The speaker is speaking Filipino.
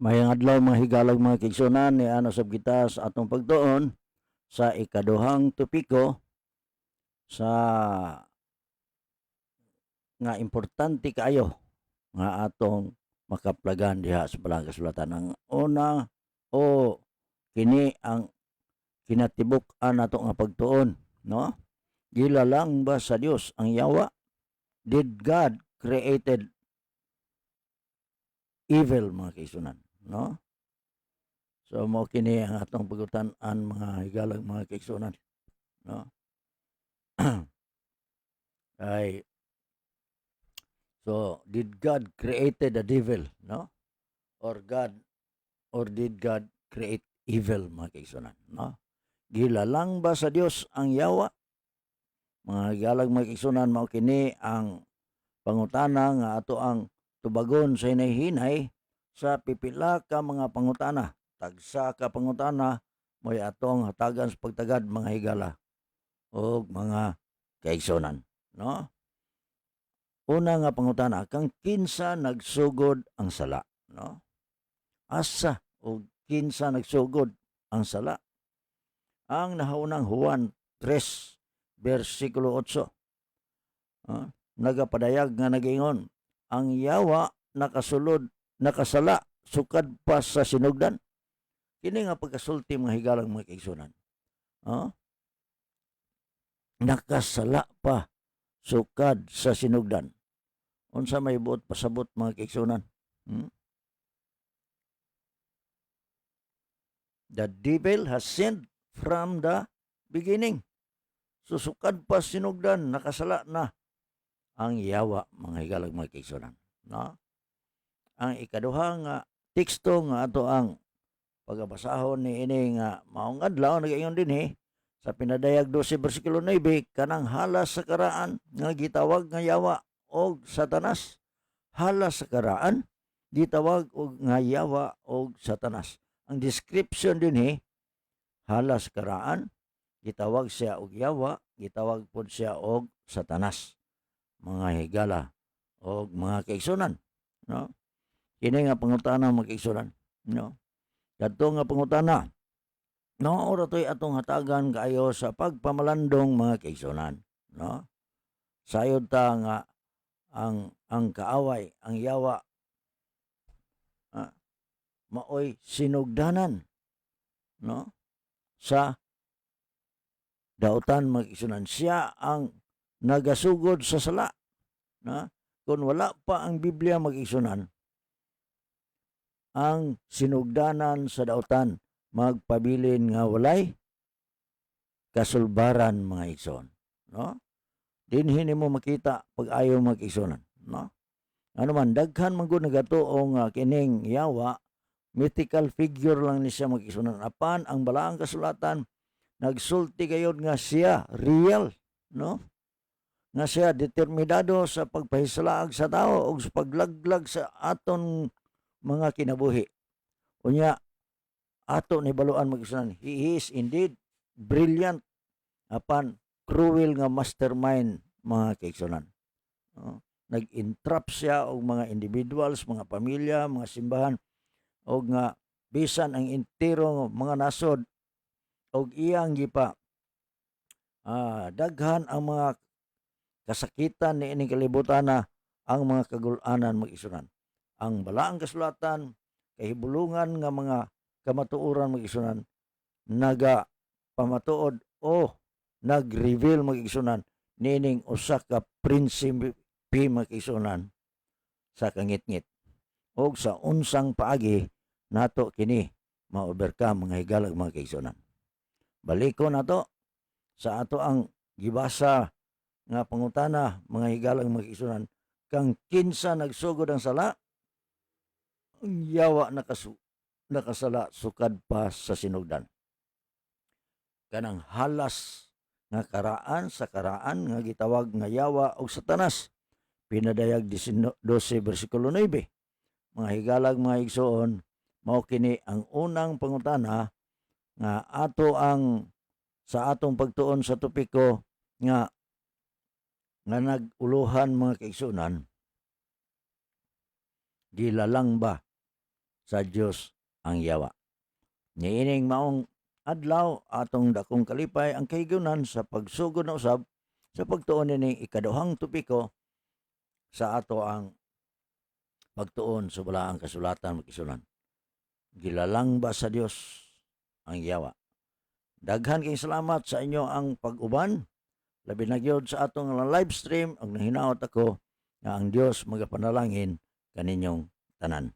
Mayang adlaw mga higalag mga kigsunan ni ano sab kita sa atong pagtuon sa ikaduhang topiko sa nga importante kaayo nga atong makaplagan diha sa Balang Kasulatan. Ang una o kini ang kinatibuk-an nato nga pagtuon, no? Gilalang ba sa Dios ang yawa? Did God created evil mga kigsunan, no? So mo kini ang atong pagutan-an mga higalag mga kigsunan, no? Ay so did God created the devil, no? Or did God create evil mga kigsunan, no? Gilalang ba sa Dios ang yawa? Mga higalag mga kigsunan, mao kini ang pangutana nga ato ang tubagon sa hinay-hinay sa pipila ka mga pangutana. Tagsa ka pangutana mo'y atong hatagan sa pagtagad mga higala o mga kaigsunan, no? Una nga pangutana, kang kinsa nagsugod ang sala, no? Asa o kinsa nagsugod ang sala? Ang nahaunang Juan 3 versikulo 8. Nagapadayag nga nagingon, ang yawa nakasala sukad pa sa sinugdan. Kini nga pagkasulti mga higalang mga kaigsunan. Nakasala pa sukad sa sinugdan. Unsa may buot pasabot mga kaigsunan? The devil has sinned from the beginning. Susukad pa sinugdan, nakasala na ang yawa mga higalag mga kaigsunan, no? Ang ikaduha nga teksto nga ato ang pagabasahon ni ini nga maong adlaw nagaingon dinhi sa pinadayag 12 bersikulo 9, kanang halas sa karaan nga gitawag nga yawa og Satanas. Halas sa karaan gitawag og nga yawa og Satanas. Ang description dinhi, halas sa karaan gitawag siya og yawa, gitawag pod siya og Satanas. Mga higala o mga kaigsunan, no? Kini nga pangutana mga kaigsunan, no? Kadto nga pangutana, no, ora toy atong hatagan kaayo sa pagpamalandong mga kaigsunan, no? Sayod ta nga ang kaaway, ang yawa maoy sinugdanan, no? Sa dautan mga kaigsunan, siya ang nagasugod sa sala, no? Kung wala pa ang Biblia mag-igsunan, ang sinugdanan sa dautan magpabilin nga walay kasulbaran mga igsoon, no? Dinhi nimo makita pag ayaw mag-igsunan, no? Ano man daghan man gud nagatuo nga kining yawa, mythical figure lang ni siya mag-igsunan. Apan ang balaang kasulatan nagsulti gayud nga siya real, no? Nga siya determinado sa pagpahisalaag sa tao o sa paglaglag sa aton mga kinabuhi. Unya, ato ni baluan mag-isunan, he is indeed brilliant apan cruel nga mastermind mga kaigsunan. Nag-entrap siya og mga individuals, mga pamilya, mga simbahan og nga bisan ang entero mga nasod og iyang gipa daghan ang mga kasakitan ni ining kalibutan na ang mga kagul-anan mag-isunan. Ang balaang kasulatan, kahibulungan nga mga kamatuoran mag-isunan, naga pamatuod o nag-reveal mag-isunan nining usa ka prinsipe mag-isunan sa kangit-ngit. O sa unsang paagi nato kini ma-overcome mga higalag mga kaigsunan. Baliko nato sa ato ang gibasa nga pangutana mga higalang mga kaigsunan, kang kinsa nagsugod ang sala? Ang yawa nakasala sukad pa sa sinugdan. Kanang halas nga karaan sa karaan nga gitawag nga yawa og Satanas. Pinadayag 12 bersikulo 9. Mga higalag mga igsoon, mao kini ang unang pangutana nga ato ang sa atong pagtuon sa topiko nga naguluhan mga kaigsunan. Gilalang ba sa Dios ang yawa. Niining maong adlaw atong dakong kalipay ang kahigayunan sa pagsugod na usab sa pagtuon ni ikaduhang topiko sa ato ang pagtuon sa balaang kasulatan mag-isunan. Gilalang ba sa Dios ang yawa? Daghan kay salamat sa inyo ang pag-uban. Labi na gyud sa atong live stream ang nahinaot ako nga ang Dios magapanalangin kaninyong tanan.